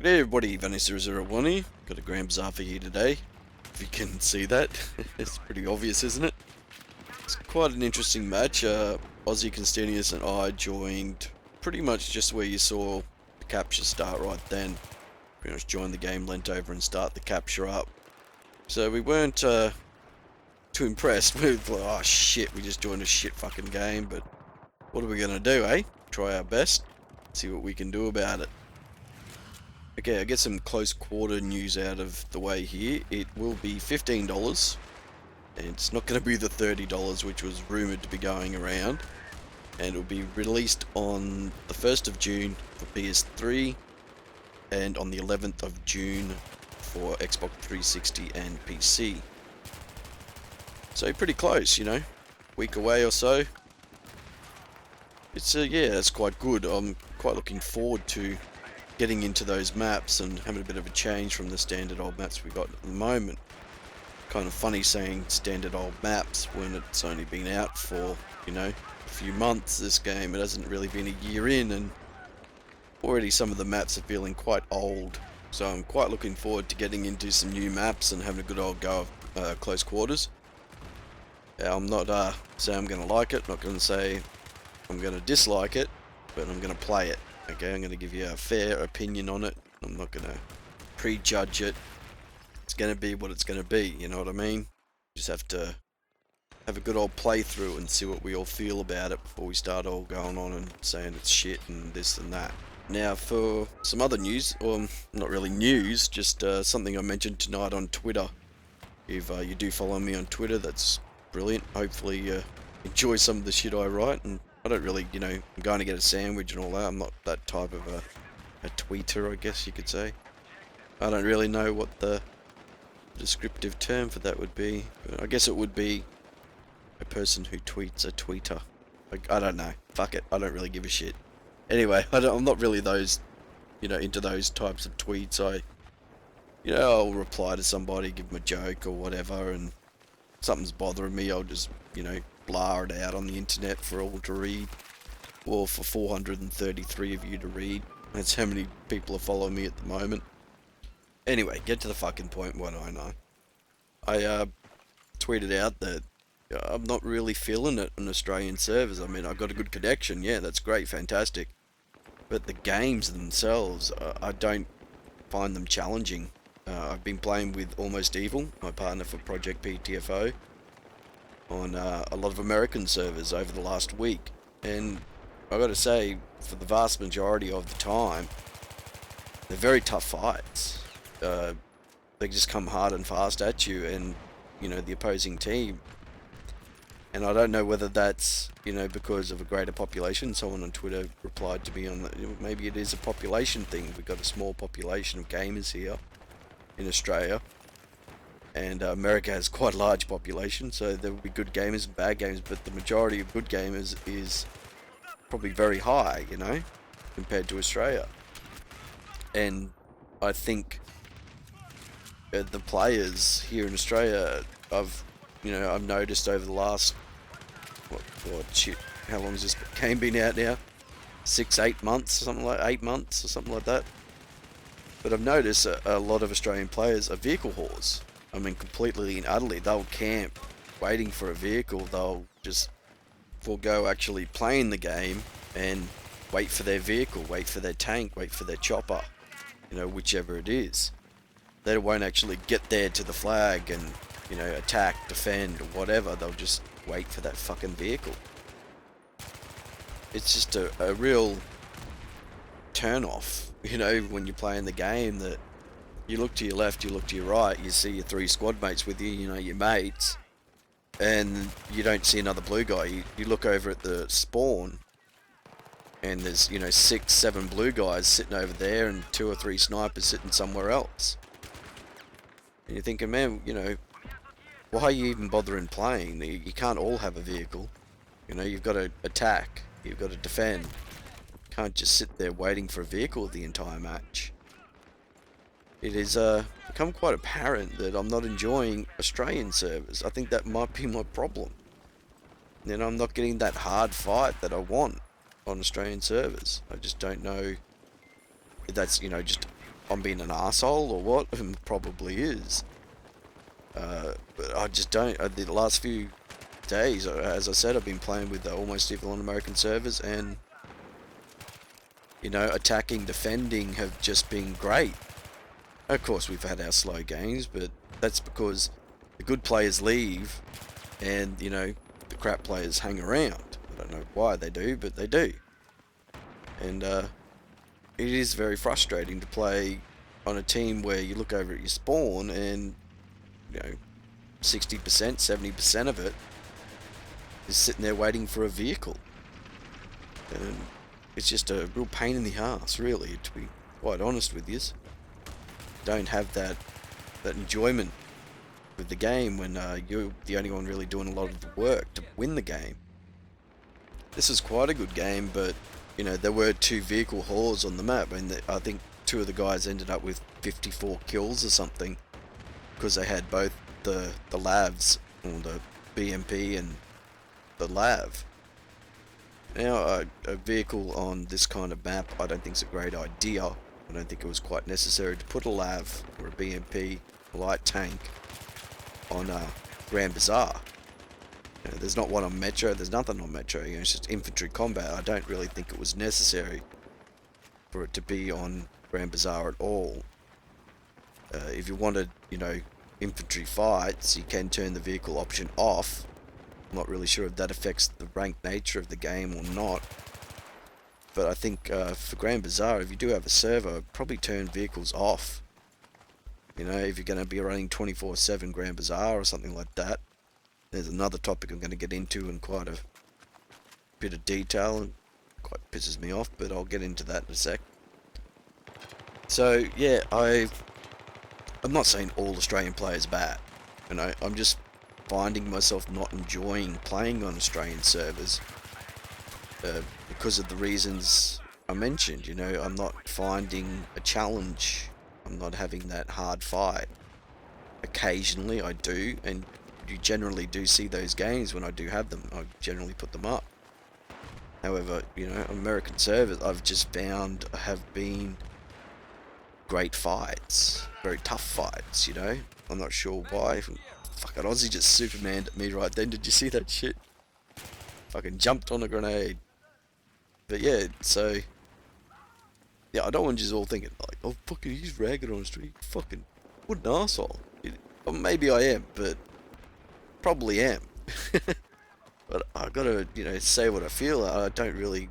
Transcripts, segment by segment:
Hey everybody, Vanny001 here. Got a Grand Bazaar for you today. If you can see that, it's pretty obvious, isn't it? It's quite an interesting match. Aussie Constanius and I joined pretty much just where you saw the capture start right then. Pretty much joined the game, leant over and start the capture up. So we weren't too impressed. We were like, oh shit, we just joined a shit fucking game, but what are we gonna do, eh? Try our best, see what we can do about it. Okay, I get some close quarter news out of the way here. It will be $15, and it's not going to be the $30 which was rumoured to be going around. And it will be released on the 1st of June for PS3, and on the 11th of June for Xbox 360 and PC. So pretty close, you know, week away or so. It's yeah, that's quite good. I'm quite looking forward to getting into those maps and having a bit of a change from the standard old maps we got at the moment. Kind of funny saying standard old maps when it's only been out for, you know, a few months, this game. It hasn't really been a year in, and already some of the maps are feeling quite old. So I'm quite looking forward to getting into some new maps and having a good old go of close quarters. I'm not saying I'm going to like it, not going to say I'm going to dislike it, but I'm going to play it. Okay, I'm going to give you a fair opinion on it. I'm not going to prejudge it. It's going to be what it's going to be, you know what I mean? Just have to have a good old playthrough and see what we all feel about it before we start all going on and saying it's shit and this and that. Now for some other news, or not really news, just something I mentioned tonight on Twitter. If you do follow me on Twitter, that's brilliant. Hopefully you enjoy some of the shit I write, and I don't really, you know, I'm going to get a sandwich and all that. I'm not that type of a tweeter, I guess you could say. I don't really know what the descriptive term for that would be. I guess it would be a person who tweets a tweeter. Like, I don't know. Fuck it. I don't really give a shit. Anyway, I'm not really those, you know, into those types of tweets. You know, I'll reply to somebody, give them a joke or whatever, and something's bothering me, I'll just, you know, blah it out on the internet for all to read, or for 433 of you to read. That's how many people are following me at the moment. Anyway, get to the fucking point. What do I know? I tweeted out that I'm not really feeling it on Australian servers. I mean, I've got a good connection, yeah, that's great, fantastic, but the games themselves, I don't find them challenging. I've been playing with Almost Evil, my partner for Project PTFO, on a lot of American servers over the last week, and I gotta say, for the vast majority of the time, they're very tough fights. They just come hard and fast at you, and, you know, the opposing team. And I don't know whether that's, you know, because of a greater population. Someone on Twitter replied to me on that, maybe it is a population thing. We've got a small population of gamers here in Australia, and America has quite a large population, so there will be good gamers and bad gamers, but the majority of good gamers is probably very high, you know, compared to Australia. And I think the players here in Australia, I've noticed over the last, how long has this game been out now? 6-8 months, something like 8 months or something like that. But I've noticed a lot of Australian players are vehicle whores. I mean, completely and utterly. They'll camp waiting for a vehicle. They'll just forego actually playing the game and wait for their vehicle, wait for their tank, wait for their chopper, you know, whichever it is. They won't actually get there to the flag and, you know, attack, defend, or whatever. They'll just wait for that fucking vehicle. It's just a real turn off, you know, when you're playing the game, that you look to your left, you look to your right, you see your 3 squad mates with you, you know, your mates, and you don't see another blue guy. You look over at the spawn, and there's, you know, 6-7 blue guys sitting over there, and 2 or 3 snipers sitting somewhere else. And you're thinking, man, you know, why are you even bothering playing? You can't all have a vehicle. You know, you've got to attack, you've got to defend. You can't just sit there waiting for a vehicle the entire match. It has become quite apparent that I'm not enjoying Australian servers. I think that might be my problem. You know, I'm not getting that hard fight that I want on Australian servers. I just don't know if that's, you know, just I'm being an arsehole or what, and probably is. But I just don't. The last few days, as I said, I've been playing with almost evil on American servers, and you know, attacking, defending have just been great. Of course, we've had our slow games, but that's because the good players leave, and you know, the crap players hang around. I don't know why they do, but they do. And it is very frustrating to play on a team where you look over at your spawn and, you know, 60%, 70% of it is sitting there waiting for a vehicle. And it's just a real pain in the ass, really, to be quite honest with you. Don't have that enjoyment with the game when you're the only one really doing a lot of the work to win the game. This is quite a good game, but you know, there were 2 vehicle hauls on the map, and I think 2 of the guys ended up with 54 kills or something because they had both the lavs, or the BMP and the lav. Now, a vehicle on this kind of map, I don't think is a great idea. I don't think it was quite necessary to put a lav or a BMP, a light tank, on Grand Bazaar. You know, there's not one on Metro, there's nothing on Metro, you know, it's just infantry combat. I don't really think it was necessary for it to be on Grand Bazaar at all. If you wanted, you know, infantry fights, you can turn the vehicle option off. I'm not really sure if that affects the ranked nature of the game or not. But I think for Grand Bazaar, if you do have a server, probably turn vehicles off. You know, if you're going to be running 24/7 Grand Bazaar or something like that. There's another topic I'm going to get into in quite a bit of detail, and quite pisses me off, but I'll get into that in a sec. So yeah, I'm not saying all Australian players are bad. You know, I'm just finding myself not enjoying playing on Australian servers because of the reasons I mentioned. You know, I'm not finding a challenge. I'm not having that hard fight. Occasionally I do, and you generally do see those games when I do have them. I generally put them up. However, you know, American servers I've just found have been great fights. Very tough fights, you know. I'm not sure why. Fucking Aussie just Supermaned at me right then. Did you see that shit? Fucking jumped on a grenade. But yeah, so yeah, I don't want you all thinking like, oh fucking he's ragging on the street. Fucking what an arsehole. Well, maybe I am, but probably am. But I gotta, you know, say what I feel. I don't really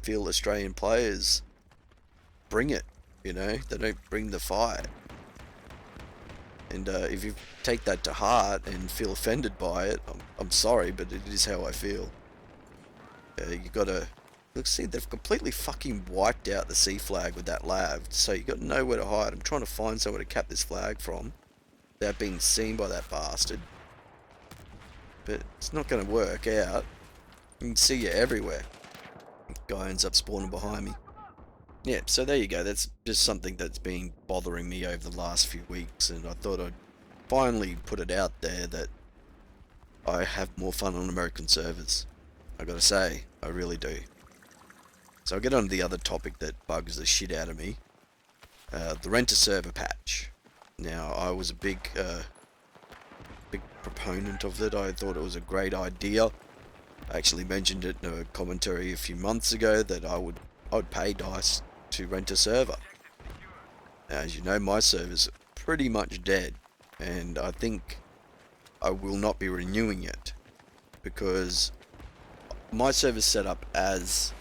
feel Australian players bring it, you know. They don't bring the fight. And if you take that to heart and feel offended by it, I'm sorry, but it is how I feel. You gotta look. See, they've completely fucking wiped out the C flag with that lav, so you got nowhere to hide. I'm trying to find somewhere to cap this flag from without being seen by that bastard. But it's not going to work out. You can see you everywhere. Guy ends up spawning behind me. Yeah, so there you go. That's just something that's been bothering me over the last few weeks, and I thought I'd finally put it out there that I have more fun on American servers. I gotta say, I really do. So I'll get on to the other topic that bugs the shit out of me. The rent-a-server patch. Now, I was a big proponent of it. I thought it was a great idea. I actually mentioned it in a commentary a few months ago that I would pay DICE to rent a server. Now, as you know, my server's pretty much dead, and I think I will not be renewing it because my server's set up as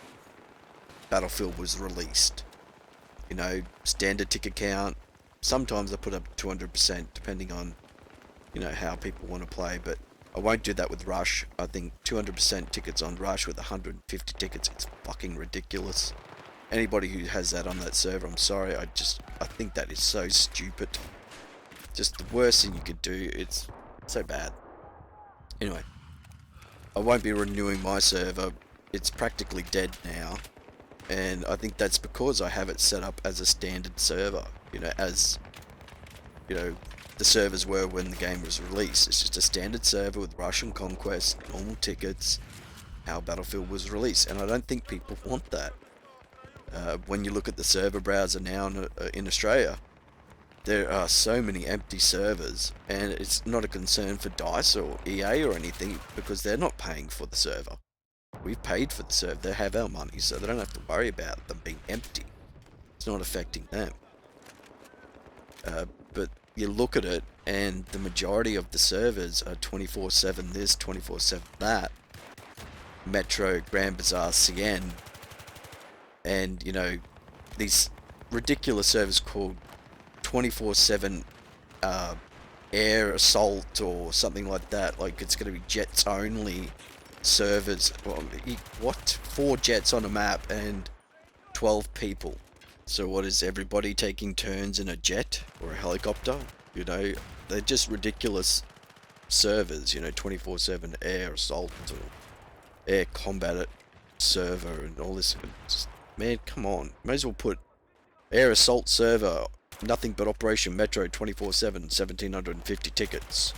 Battlefield was released. You know, standard ticket count. Sometimes I put up 200% depending on, you know, how people want to play, but I won't do that with Rush. I think 200% tickets on Rush with 150 tickets, it's fucking ridiculous. Anybody who has that on that server, I'm sorry, I think that is so stupid. Just the worst thing you could do, it's so bad. Anyway, I won't be renewing my server. It's practically dead now, and I think that's because I have it set up as a standard server, you know, as, you know, the servers were when the game was released. It's just a standard server with Russian Conquest, normal tickets, how Battlefield was released, and I don't think people want that. When you look at the server browser now in Australia, there are so many empty servers, and it's not a concern for DICE or EA or anything because they're not paying for the server. We've paid for the server, they have our money, so they don't have to worry about them being empty. It's not affecting them. But you look at it, and the majority of the servers are 24/7 this, 24/7 that. Metro, Grand Bazaar, CN, and, you know, these ridiculous servers called 24/7 air assault or something like that. Like, it's going to be jets only servers. Well, what? 4 jets on a map and 12 people. So what is everybody taking turns in a jet or a helicopter? You know, they're just ridiculous servers, you know, 24/7 air assault or air combat server and all this. Just, man, come on. May as well put air assault server, nothing but Operation Metro 24/7, 1,750 tickets.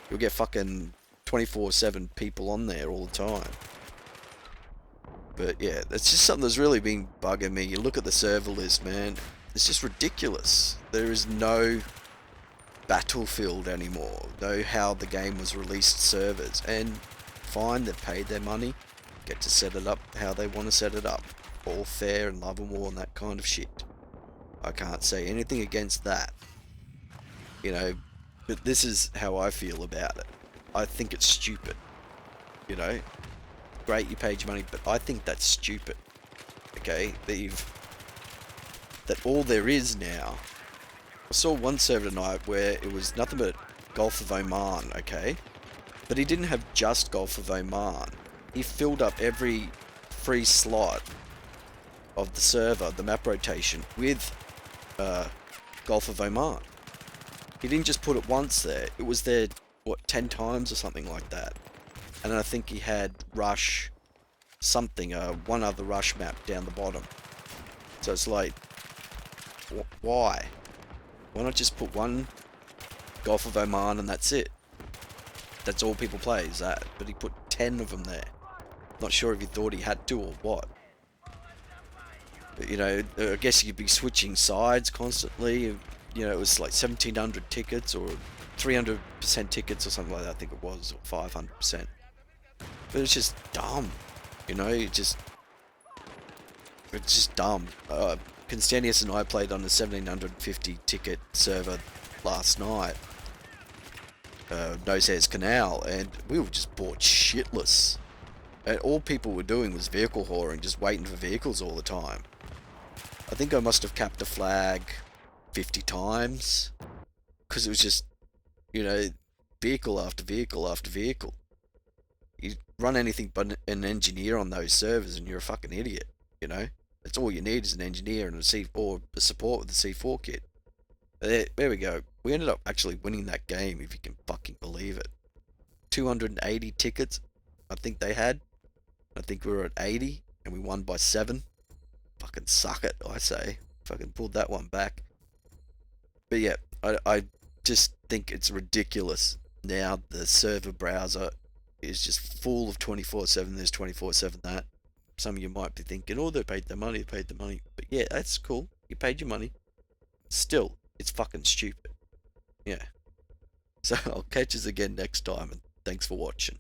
You'll get fucking 24/7 people on there all the time. But yeah, that's just something that's really been bugging me. You look at the server list, man, it's just ridiculous. There is no Battlefield anymore, no how the game was released servers. And fine, they've paid their money, get to set it up how they want to set it up. All fair and love and war and that kind of shit. I can't say anything against that. You know, but this is how I feel about it. I think it's stupid. You know? Great, you paid your money, but I think that's stupid. Okay, that all there is now. I saw one server tonight where it was nothing but Gulf of Oman, okay? But he didn't have just Gulf of Oman. He filled up every free slot of the server, the map rotation, with Gulf of Oman. He didn't just put it once there. It was there, what, 10 times or something like that. And I think he had Rush something, one other Rush map down the bottom. So it's like, why? Why not just put one Gulf of Oman and that's it? That's all people play, is that. But he put 10 of them there. Not sure if he thought he had to or what. But, you know, I guess you'd be switching sides constantly. You know, it was like 1,700 tickets or 300% tickets or something like that, I think it was, or 500%. But it's just dumb, you know, it's just dumb. Constantius and I played on a 1,750 ticket server last night, Nose Hairs Canal, and we were just bored shitless. And all people were doing was vehicle whoring, just waiting for vehicles all the time. I think I must have capped a flag 50 times, because it was just, you know, vehicle after vehicle after vehicle. You run anything but an engineer on those servers and you're a fucking idiot, you know? That's all you need is an engineer and a C4, a support with the C4 kit. There we go. We ended up actually winning that game, if you can fucking believe it. 280 tickets, I think they had. I think we were at 80, and we won by 7. Fucking suck it, I say. Fucking pulled that one back. But yeah, I just think it's ridiculous. Now the server browser is just full of 24/7 this, 24/7 that. Some of you might be thinking, oh, they paid their money, they paid the money. But yeah, that's cool. You paid your money. Still, it's fucking stupid. Yeah. So I'll catch us again next time, and thanks for watching.